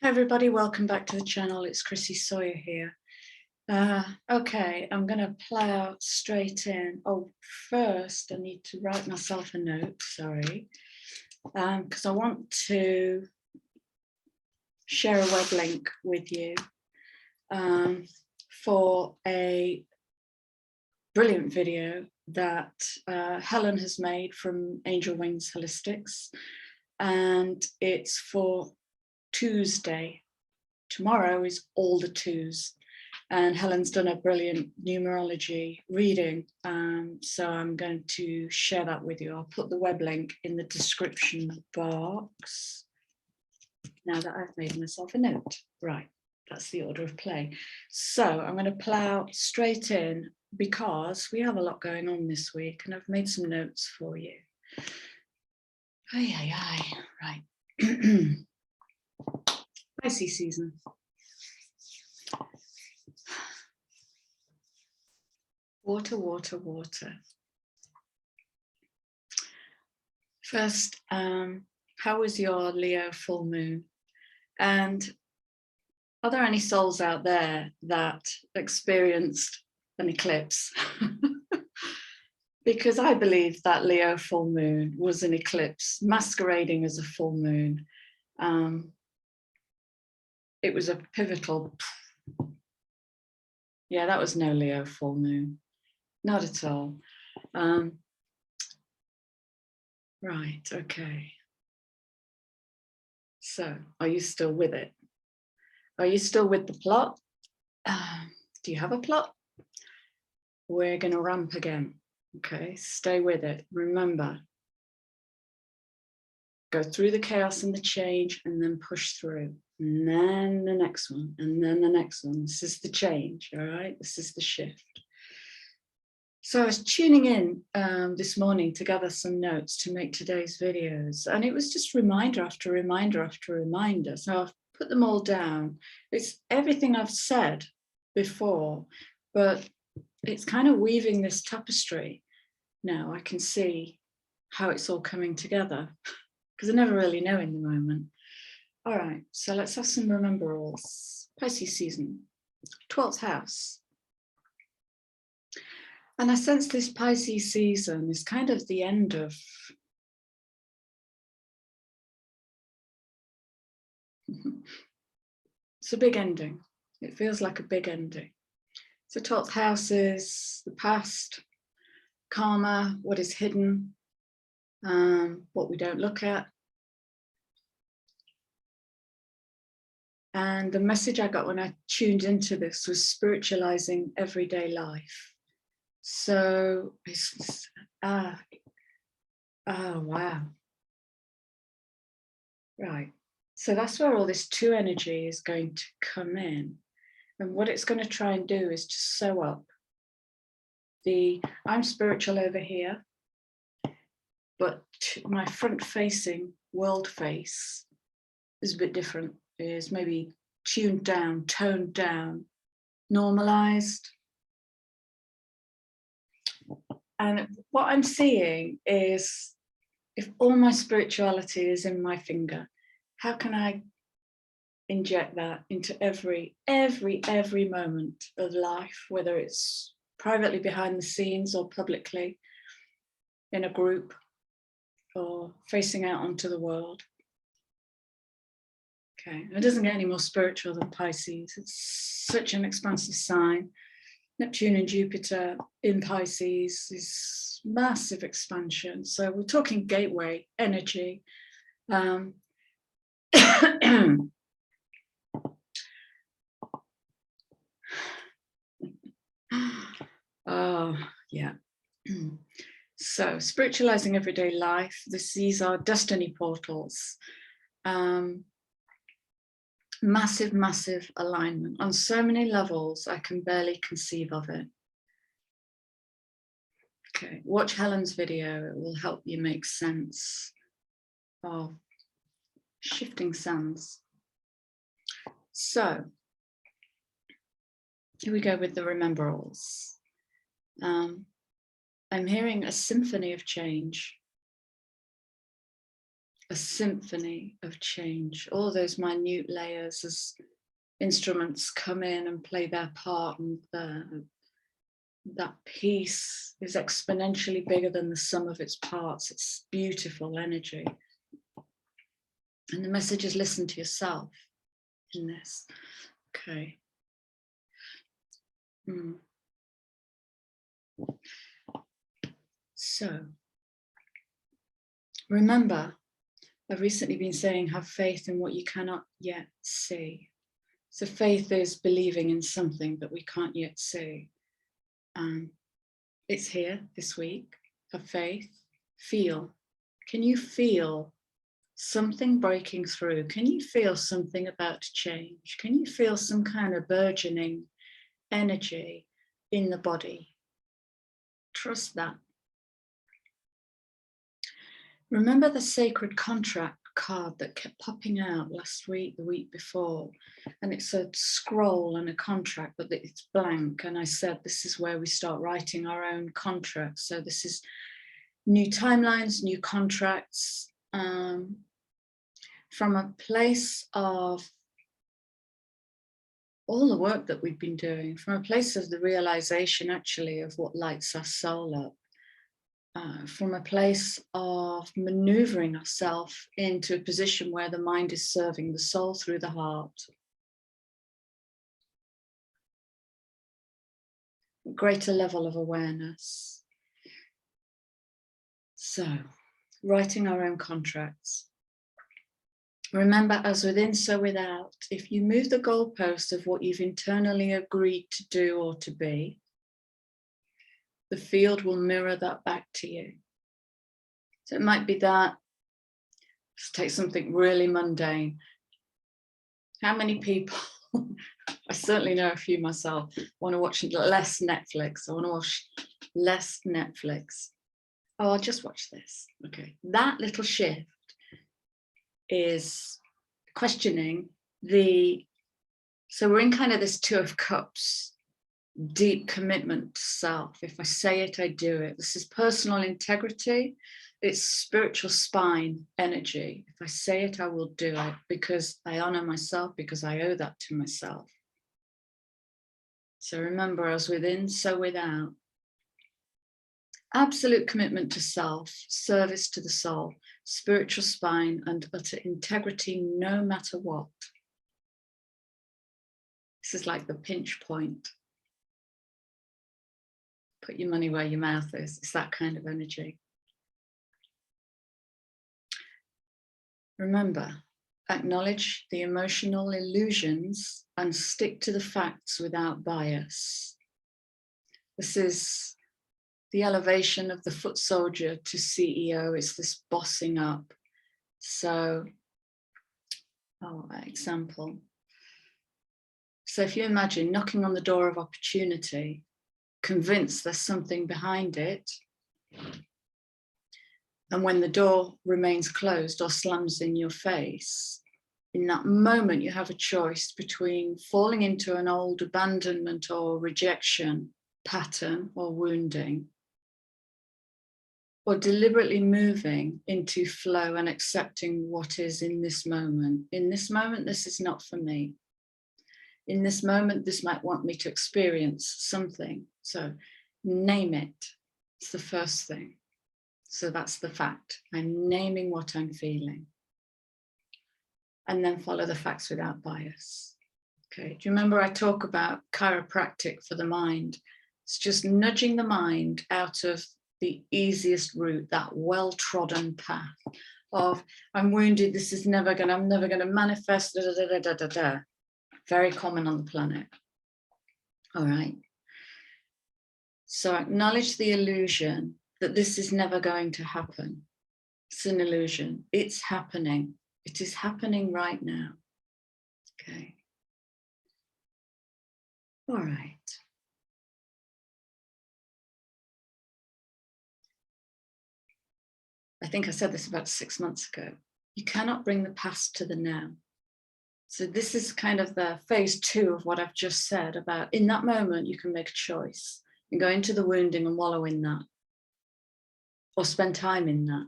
Hi everybody, welcome back to the channel. It's Chrissy Sawyer here. Okay, I'm going to plow straight in. Oh, first I need to write myself a note, sorry, because I want to share a web link with you for a brilliant video that Helen has made from Angel Wings Holistics, and it's for Tuesday. Tomorrow is all the twos, and Helen's done a brilliant numerology reading, so I'm going to share that with you. I'll put the web link in the description box now that I've made myself a note. Right, that's the order of play. So I'm going to plow straight in because we have a lot going on this week, and I've made some notes for you. Right. Pisces season. Water, water, water. First, how was your Leo full moon? And are there any souls out there that experienced an eclipse? Because I believe that Leo full moon was an eclipse masquerading as a full moon. It was a pivotal. Yeah, that was no Leo full moon. Not at all. Right, okay. So, are you still with it? Are you still with the plot? Do you have a plot? We're going to ramp again. Okay, stay with it. Remember, go through the chaos and the change and then push through. And then the next one, and then the next one. This is the change, all right? This is the shift. So I was tuning in this morning to gather some notes to make today's videos, and it was just reminder after reminder after reminder. So I've put them all down. It's everything I've said before, but it's kind of weaving this tapestry. Now I can see how it's all coming together, because I never really know in the moment. All right, so let's have some rememberables. Pisces season, 12th house. And I sense this Pisces season is kind of the end of it's a big ending. It feels like a big ending. So 12th house is the past, karma, what is hidden, what we don't look at. And the message I got when I tuned into this was spiritualizing everyday life. So it's, oh, wow. Right. So that's where all this two energy is going to come in. And what it's going to try and do is just sew up the I'm spiritual over here, but my front facing world face is a bit different. Is maybe tuned down, toned down, normalized. And what I'm seeing is, if all my spirituality is in my finger, how can I inject that into every moment of life, whether it's privately behind the scenes or publicly in a group or facing out onto the world? Okay, it doesn't get any more spiritual than Pisces. It's such an expansive sign. Neptune and Jupiter in Pisces is massive expansion. So we're talking gateway energy. Oh, yeah. So spiritualizing everyday life. These are destiny portals. Massive, massive alignment on so many levels, I can barely conceive of it. Okay, watch Helen's video. It will help you make sense of shifting sands. So here we go with the Rememberables. I'm hearing a symphony of change. a symphony of change, all those minute layers as instruments come in and play their part, and that piece is exponentially bigger than the sum of its parts. It's beautiful energy. And the message is listen to yourself in this. Okay. So, remember, I've recently been saying have faith in what you cannot yet see. So faith is believing in something that we can't yet see. It's here this week. Have faith. Feel. Can you feel something breaking through? Can you feel something about to change? Can you feel some kind of burgeoning energy in the body? Trust that. Remember the sacred contract card that kept popping out last week, the week before, and it's a scroll and a contract, but it's blank. And I said, this is where we start writing our own contracts. So this is new timelines, new contracts, from a place of all the work that we've been doing, from a place of the realization actually of what lights our soul up. From a place of maneuvering ourselves into a position where the mind is serving the soul through the heart. A greater level of awareness. So, writing our own contracts. Remember, as within, so without. If you move the goalpost of what you've internally agreed to do or to be, the field will mirror that back to you. So it might be that, let's take something really mundane. How many people, I certainly know a few myself, want to watch less Netflix. I want to watch less Netflix. Oh, I'll just watch this. Okay, that little shift is questioning so we're in kind of this Two of Cups, deep commitment to self. If I say it, I do it. This is personal integrity. It's spiritual spine energy. If I say it, I will do it because I honor myself, because I owe that to myself. So remember, as within, so without. Absolute commitment to self, service to the soul, spiritual spine, and utter integrity no matter what. This is like the pinch point. Put your money where your mouth is. It's that kind of energy. Remember, acknowledge the emotional illusions and stick to the facts without bias. This is the elevation of the foot soldier to CEO. It's this bossing up. So, example. So if you imagine knocking on the door of opportunity, convinced there's something behind it, and when the door remains closed or slams in your face, in that moment you have a choice between falling into an old abandonment or rejection pattern or wounding, or deliberately moving into flow and accepting what is in this moment. In this moment, this is not for me. In this moment, this might want me to experience something. So name it. It's the first thing. So that's the fact. I'm naming what I'm feeling. And then follow the facts without bias. Okay, do you remember I talk about chiropractic for the mind? It's just nudging the mind out of the easiest route, that well-trodden path of I'm wounded, this is I'm never gonna manifest, da, da, da, da, da, da. Very common on the planet. All right. So acknowledge the illusion that this is never going to happen. It's an illusion. It's happening. It is happening right now. Okay. All right. I think I said this about 6 months ago. You cannot bring the past to the now. So this is kind of the phase 2 of what I've just said about in that moment, you can make a choice and go into the wounding and wallow in that, or spend time in that.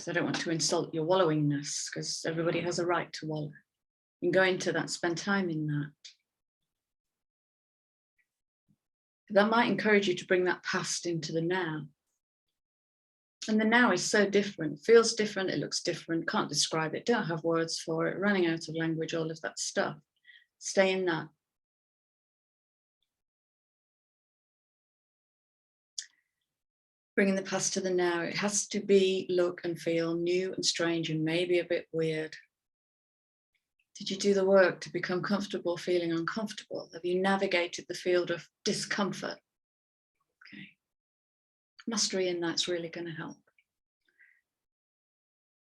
because I don't want to insult your wallowingness, because everybody has a right to wallow. And go into that, spend time in that. That might encourage you to bring that past into the now. And the now is so different, feels different, it looks different, can't describe it, don't have words for it, running out of language, all of that stuff. Stay in that. Bringing the past to the now, it has to be, look and feel new and strange and maybe a bit weird. Did you do the work to become comfortable feeling uncomfortable? Have you navigated the field of discomfort? Okay. Mastery in that's really going to help.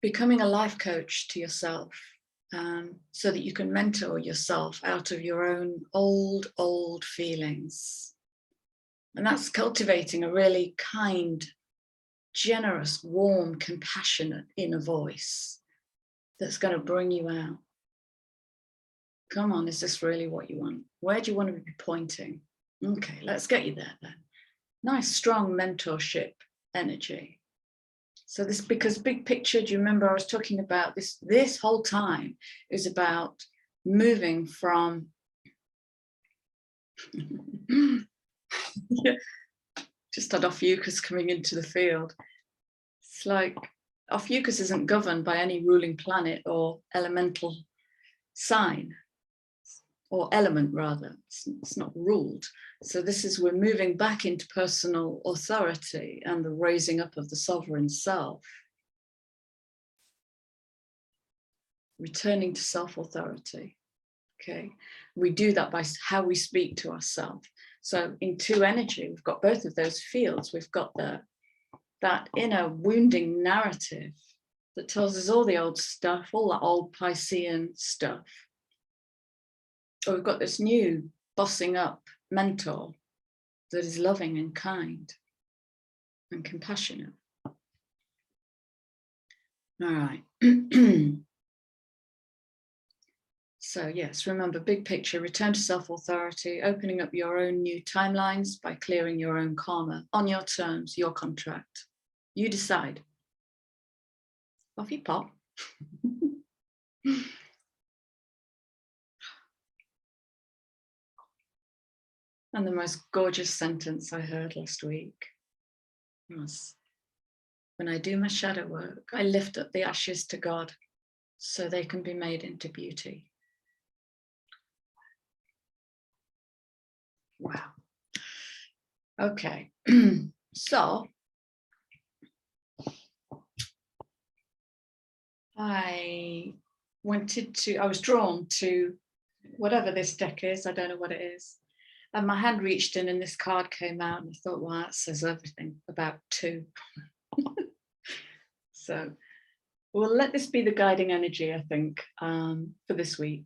Becoming a life coach to yourself, so that you can mentor yourself out of your own old feelings. And that's cultivating a really kind, generous, warm, compassionate inner voice that's going to bring you out. Come on, is this really what you want? Where do you want to be pointing? Okay, let's get you there then. Nice, strong mentorship energy. So this, because big picture, do you remember I was talking about this whole time is about moving from just had Ophiuchus coming into the field. It's like Ophiuchus isn't governed by any ruling planet or elemental sign, or element rather. It's not ruled. So this is, we're moving back into personal authority and the raising up of the sovereign self. Returning to self-authority. Okay, we do that by how we speak to ourselves. So in two energy, we've got both of those fields. We've got that inner wounding narrative that tells us all the old stuff, all that old Piscean stuff. Or we've got this new bossing up mentor that is loving and kind and compassionate. All right. So yes, remember, big picture, return to self-authority, opening up your own new timelines by clearing your own karma on your terms, your contract. You decide. Off you pop. And the most gorgeous sentence I heard last week was, when I do my shadow work, I lift up the ashes to God so they can be made into beauty. Wow. Okay. So I was drawn to whatever this deck is, I don't know what it is. And my hand reached in and this card came out and I thought, well, that says everything about two. So we'll let this be the guiding energy, I think, for this week.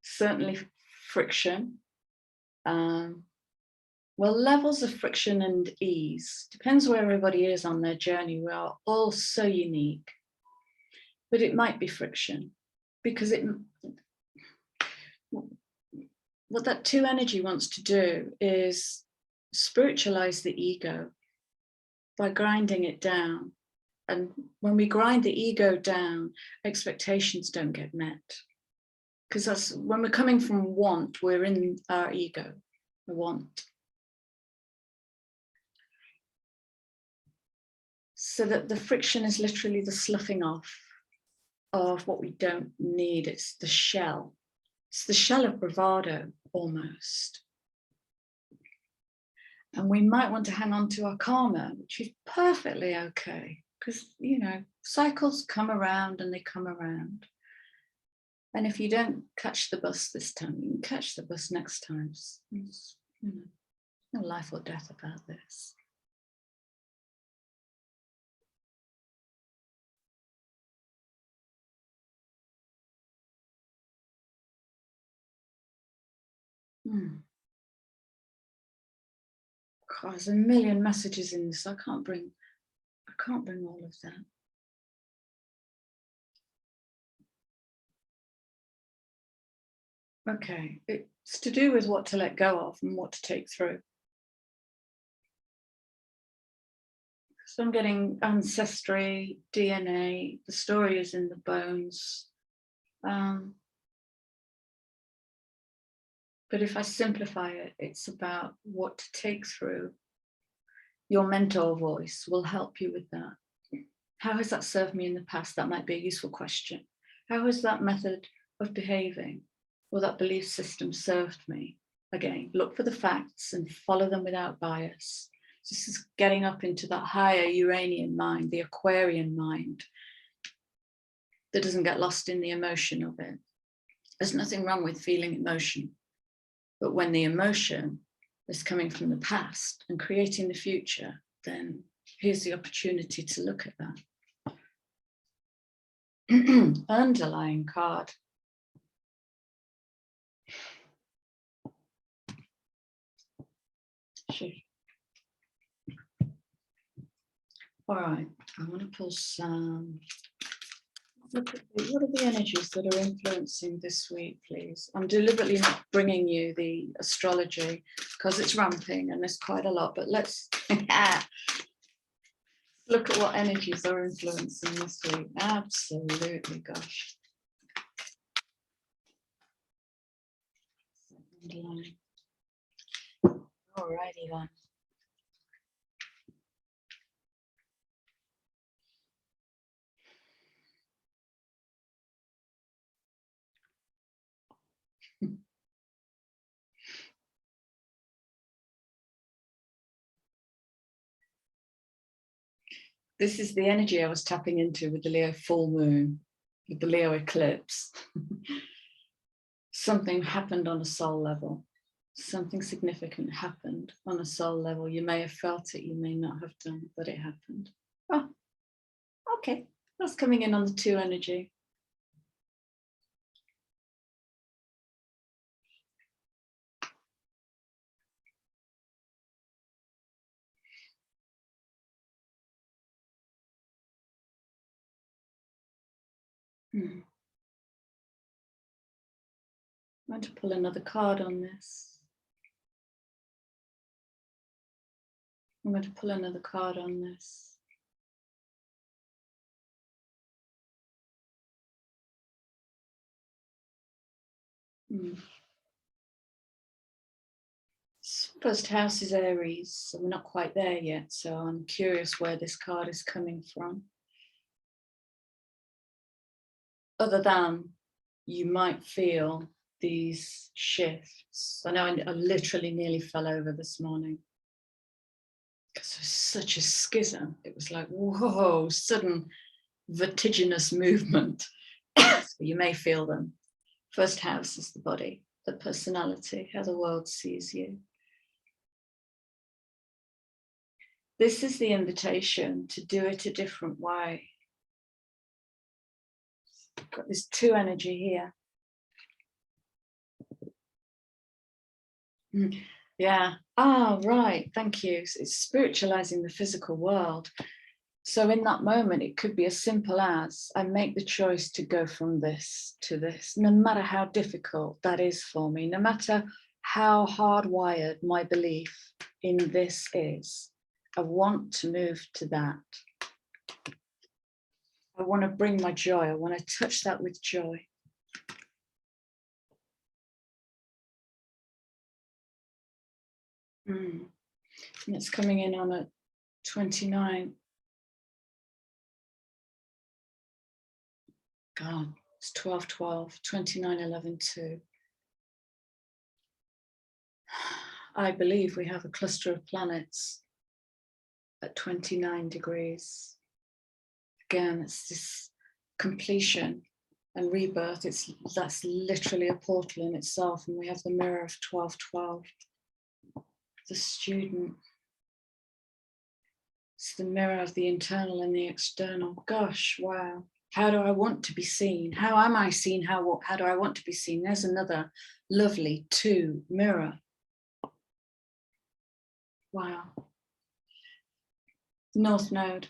Certainly friction. Well, levels of friction and ease. Depends where everybody is on their journey. We are all so unique. But it might be friction because what that two energy wants to do is spiritualize the ego by grinding it down. And when we grind the ego down, expectations don't get met. Because that's when we're coming from want, we're in our ego, the want. So that the friction is literally the sloughing off of what we don't need. It's the shell. It's the shell of bravado, almost. And we might want to hang on to our karma, which is perfectly okay. Because, you know, cycles come around and they come around. And if you don't catch the bus this time, you can catch the bus next time. It's, you know, no life or death about this. God, there's a million messages in this. I can't bring all of that. Okay, it's to do with what to let go of and what to take through. So I'm getting ancestry, DNA, the story is in the bones. But if I simplify it, it's about what to take through. Your mentor voice will help you with that. How has that served me in the past? That might be a useful question. How has that method of behaving or that belief system served me? Again, look for the facts and follow them without bias. This is getting up into that higher Uranian mind, the Aquarian mind, that doesn't get lost in the emotion of it. There's nothing wrong with feeling emotion, but when the emotion is coming from the past and creating the future, then here's the opportunity to look at that. Underlying card. All right, I want to pull some. Look at what are the energies that are influencing this week, please? I'm deliberately not bringing you the astrology because it's ramping and there's quite a lot, but let's look at what energies are influencing this week. Absolutely, gosh. Alrighty then. This is the energy I was tapping into with the Leo full moon, with the Leo eclipse. Something happened on a soul level. Something significant happened on a soul level. You may have felt it, you may not have done, but it happened. Oh, okay. That's coming in on the 2 energy. I'm going to pull another card on this. I'm going to pull another card on this. First house is Aries, so we're not quite there yet. So I'm curious where this card is coming from. Other than you might feel these shifts. I know I literally nearly fell over this morning because it was such a schism. It was like, whoa, sudden vertiginous movement. So you may feel them. First house is the body, the personality, how the world sees you. This is the invitation to do it a different way. Got this 2 energy here. Yeah. Right. Thank you. It's spiritualizing the physical world. So in that moment, it could be as simple as I make the choice to go from this to this, no matter how difficult that is for me, no matter how hardwired my belief in this is. I want to move to that. I want to bring my joy. I want to touch that with joy. And it's coming in on a 29. God, it's 12-12, 29-11-2. I believe we have a cluster of planets at 29 degrees. Again, it's this completion and rebirth. That's literally a portal in itself. And we have the mirror of 12-12. The student. It's the mirror of the internal and the external. Gosh, wow. How do I want to be seen? How am I seen? How do I want to be seen? There's another lovely 2 mirror. Wow. North Node.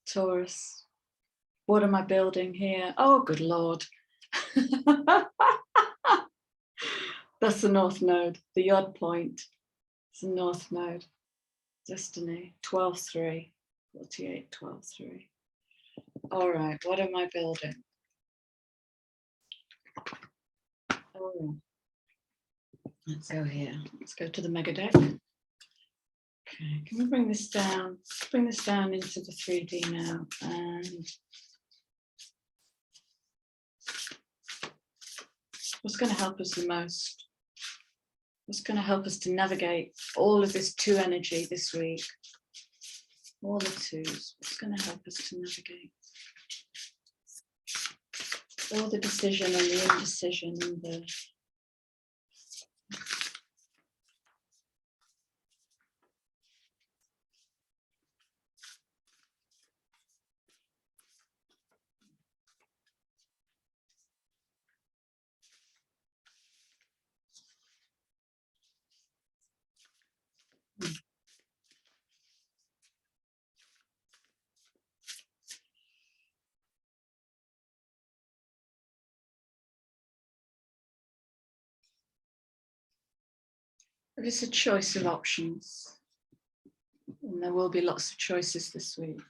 Taurus. What am I building here? Oh, good Lord. That's the North Node, the yod point. It's the North Node. Destiny, 12-3, 48, 12-3. All right, what am I building? Oh, let's go here. Let's go to the mega deck. Okay, can we bring this down? Bring this down into the 3D now. And what's going to help us the most? What's going to help us to navigate all of this 2 energy this week? All the 2s. What's going to help us to navigate all the decision and the indecision and the It's a choice of options, and there will be lots of choices this week.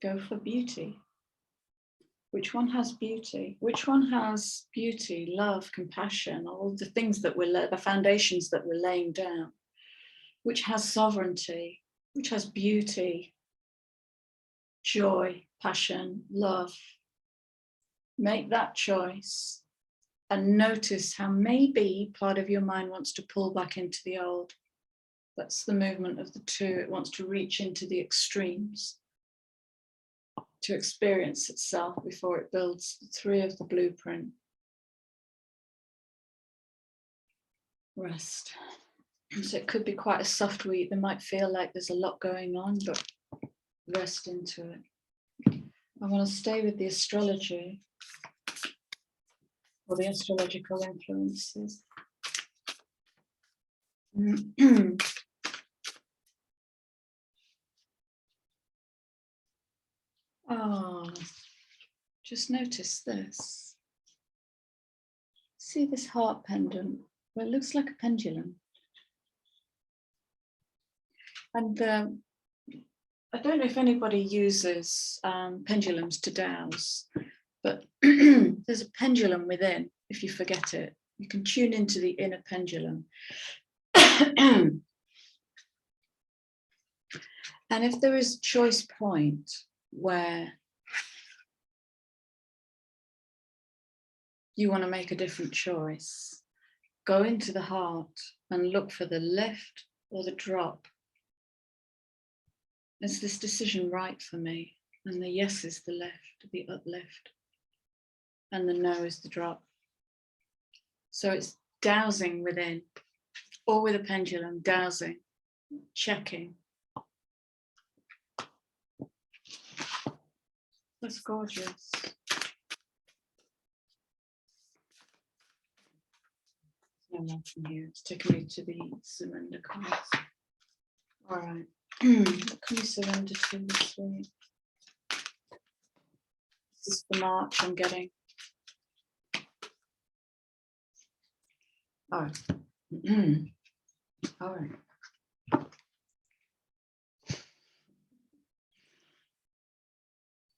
Go for beauty. Which one has beauty? Which one has beauty, love, compassion, all the things that we're, the foundations that we're laying down? Which has sovereignty? Which has beauty, joy, passion, love? Make that choice. And notice how maybe part of your mind wants to pull back into the old. That's the movement of the 2. It wants to reach into the extremes to experience itself before it builds the 3 of the blueprint. Rest. So it could be quite a soft week. There might feel like there's a lot going on, but rest into it. I want to stay with the astrology. Or the astrological influences. Oh, just notice this. See this heart pendant? Well, it looks like a pendulum. And I don't know if anybody uses pendulums to dowse, but there's a pendulum within. If you forget it, you can tune into the inner pendulum. And if there is a choice point where you want to make a different choice, go into the heart and look for the lift or the drop. Is this decision right for me? And the yes is the left, the uplift. And the no is the drop. So it's dowsing within, or with a pendulum, dowsing, checking. That's gorgeous. No more from here. It's taking me to the surrender cards. All right. What can you surrender to this week? This is the march I'm getting. All right. All right.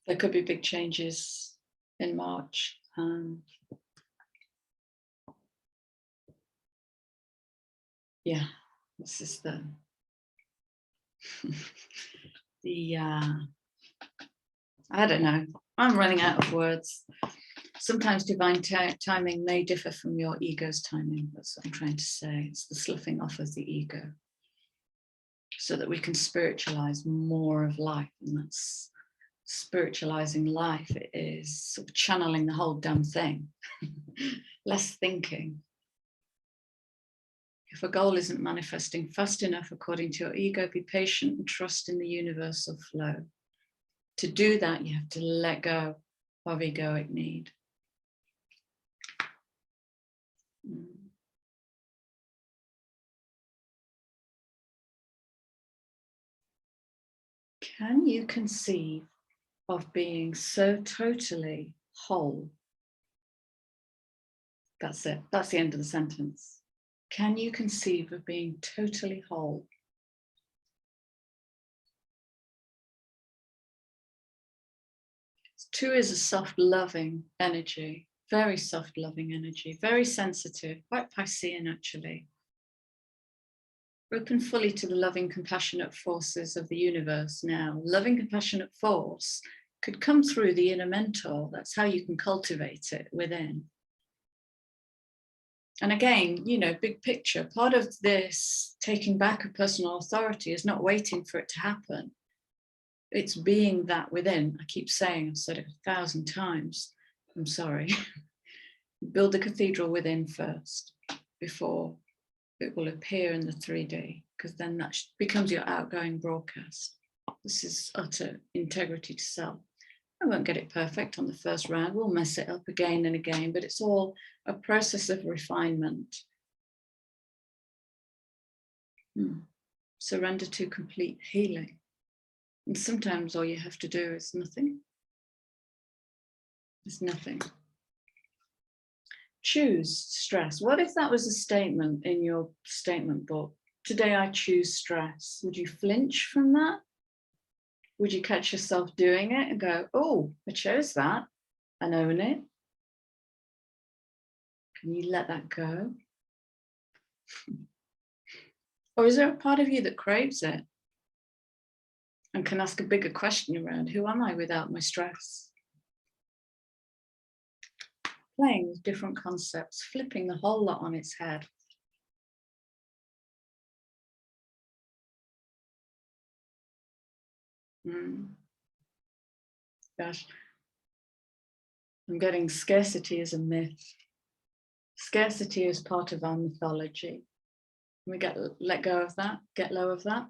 There could be big changes in March. Yeah, this is the I don't know. I'm running out of words. Sometimes divine timing may differ from your ego's timing. That's what I'm trying to say. It's the sloughing off of the ego so that we can spiritualize more of life. And that's spiritualizing life. It is sort of channeling the whole damn thing. Less thinking. If a goal isn't manifesting fast enough according to your ego, be patient and trust in the universal flow. To do that, you have to let go of egoic need. Can you conceive of being so totally whole? That's it. That's the end of the sentence. Can you conceive of being totally whole? Two is a soft, loving energy, very soft, loving energy, very sensitive, quite Piscean actually. Open fully to the loving, compassionate forces of the universe now. Loving, compassionate force could come through the inner mentor. That's how you can cultivate it within. And again, you know, big picture, part of this taking back of personal authority is not waiting for it to happen. It's being that within. I keep saying, I've said it 1,000 times. I'm sorry. Build the cathedral within first before it will appear in the 3D, because then that becomes your outgoing broadcast. This is utter integrity to self. I won't get it perfect on the first round. We'll mess it up again and again, but it's all a process of refinement. Surrender to complete healing. And sometimes all you have to do is nothing. It's nothing. Choose stress. What if that was a statement in your statement book? Today I choose stress. Would you flinch from that? Would you catch yourself doing it and go, oh, I chose that, and own it? Can you let that go? Or is there a part of you that craves it and can ask a bigger question around, who am I without my stress? Playing with different concepts, flipping the whole lot on its head. Gosh, I'm getting scarcity as a myth. Scarcity is part of our mythology. Can we let go of that? Get low of that?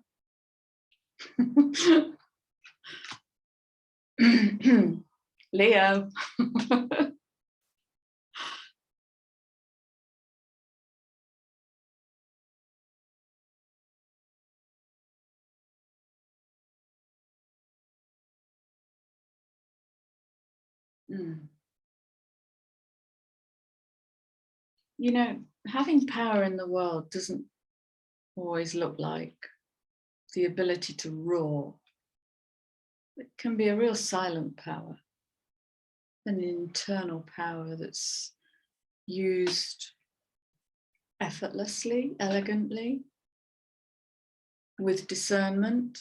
Leo. You know, having power in the world doesn't always look like the ability to roar. It can be a real silent power, an internal power that's used effortlessly, elegantly, with discernment.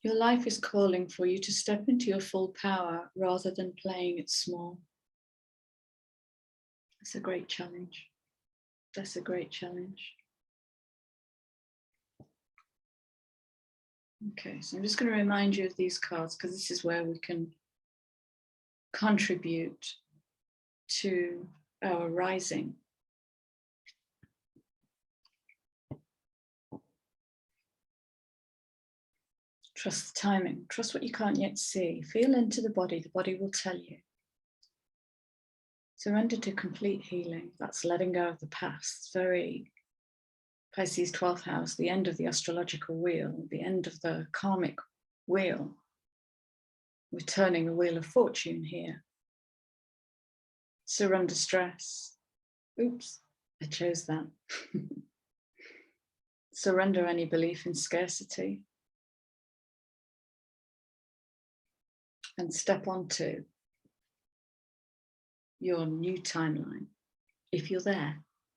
Your life is calling for you to step into your full power rather than playing it small. That's a great challenge. That's a great challenge. Okay, so I'm just going to remind you of these cards because this is where we can contribute to our rising. Trust the timing. Trust what you can't yet see. Feel into the body will tell you. Surrender to complete healing. That's letting go of the past. Very Pisces 12th house, the end of the astrological wheel, the end of the karmic wheel. We're turning a wheel of fortune here. Surrender stress. Oops, I chose that. Surrender any belief in scarcity. And step onto your new timeline. If you're there,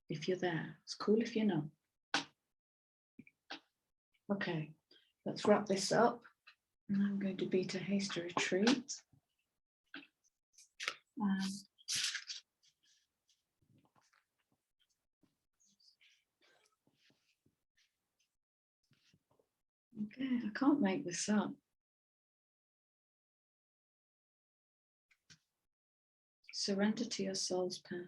It's cool if you're not. Okay, let's wrap this up. And I'm going to beat a hasty retreat. Okay, I can't make this up. Surrender to your soul's path.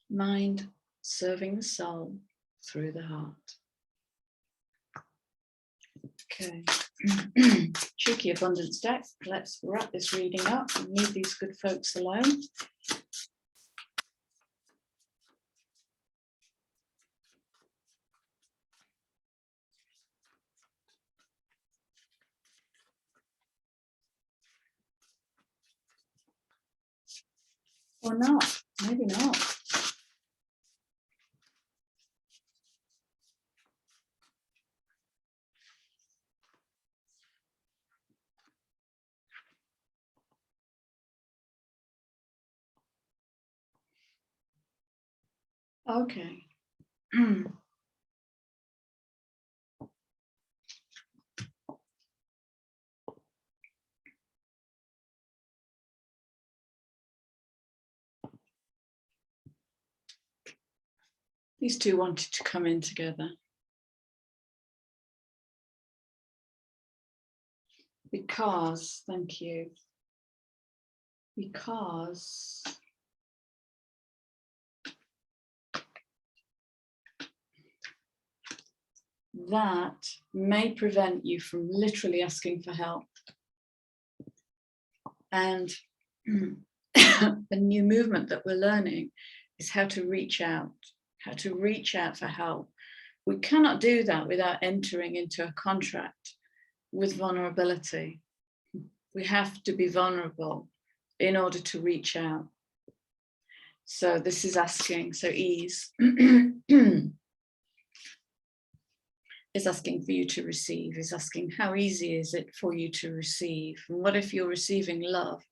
Mind serving the soul through the heart. Okay. Cheeky abundance deck. Let's wrap this reading up and leave these good folks alone. Or not, maybe not. Okay. These two wanted to come in together. Because, thank you, because that may prevent you from literally asking for help. And the new movement that we're learning is how to reach out for help. We cannot do that without entering into a contract with vulnerability. We have to be vulnerable in order to reach out. So this is asking, so ease is asking for you to receive, is asking how easy is it for you to receive? And what if you're receiving love?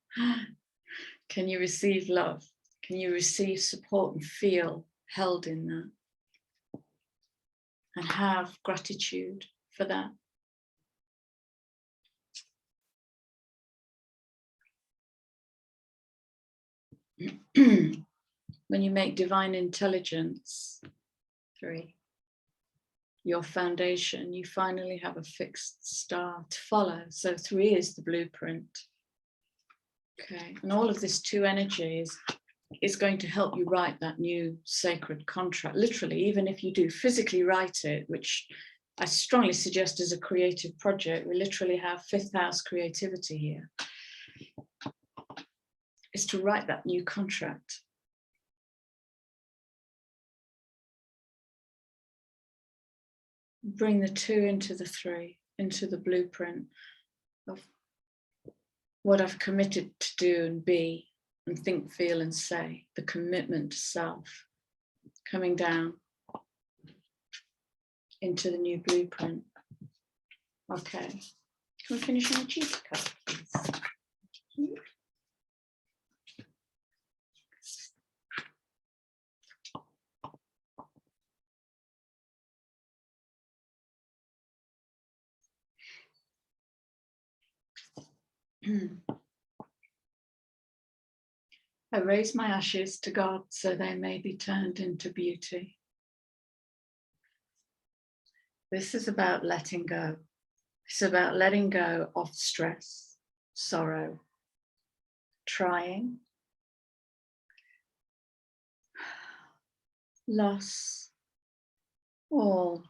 Can you receive love? Can you receive support and feel held in that? And have gratitude for that. When you make divine intelligence, 3, your foundation, you finally have a fixed star to follow. So 3 is the blueprint. Okay, and all of this 2 energies is going to help you write that new sacred contract. Literally, even if you do physically write it, which I strongly suggest as a creative project, we literally have 5th house creativity here, is to write that new contract. Bring the 2 into the 3, into the blueprint of what I've committed to do and be and think, feel and say, the commitment to self, coming down into the new blueprint. Okay, can we finish on a cheetah card, please? I raise my ashes to God so they may be turned into beauty. This is about letting go. It's about letting go of stress, sorrow, trying, loss,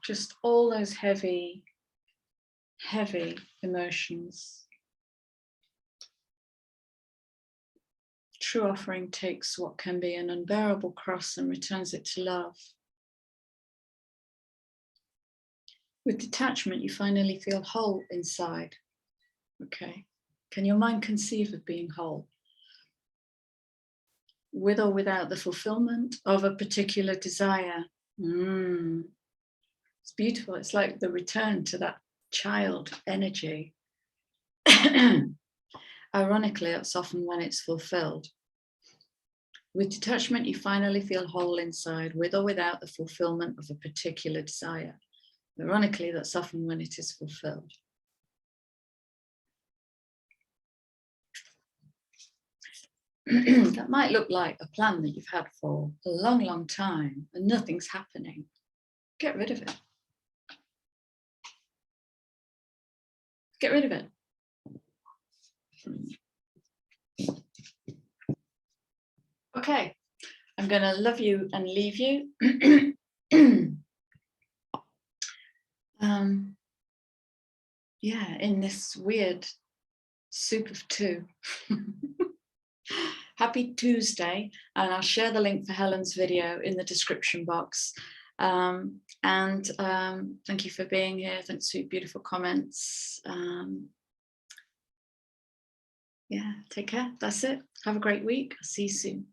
just all those heavy emotions. True offering takes what can be an unbearable cross and returns it to love. With detachment, you finally feel whole inside. Okay. Can your mind conceive of being whole? With or without the fulfillment of a particular desire. It's beautiful. It's like the return to that child energy. Ironically, it's often when it's fulfilled. With detachment, you finally feel whole inside, with or without the fulfillment of a particular desire. Ironically, that's often when it is fulfilled. That might look like a plan that you've had for a long, long time and nothing's happening. Get rid of it. Get rid of it. Okay, I'm going to love you and leave you. Yeah, in this weird soup of 2. Happy Tuesday, and I'll share the link for Helen's video in the description box. Thank you for being here. Thanks for your beautiful comments. Yeah, take care. That's it. Have a great week. I'll see you soon.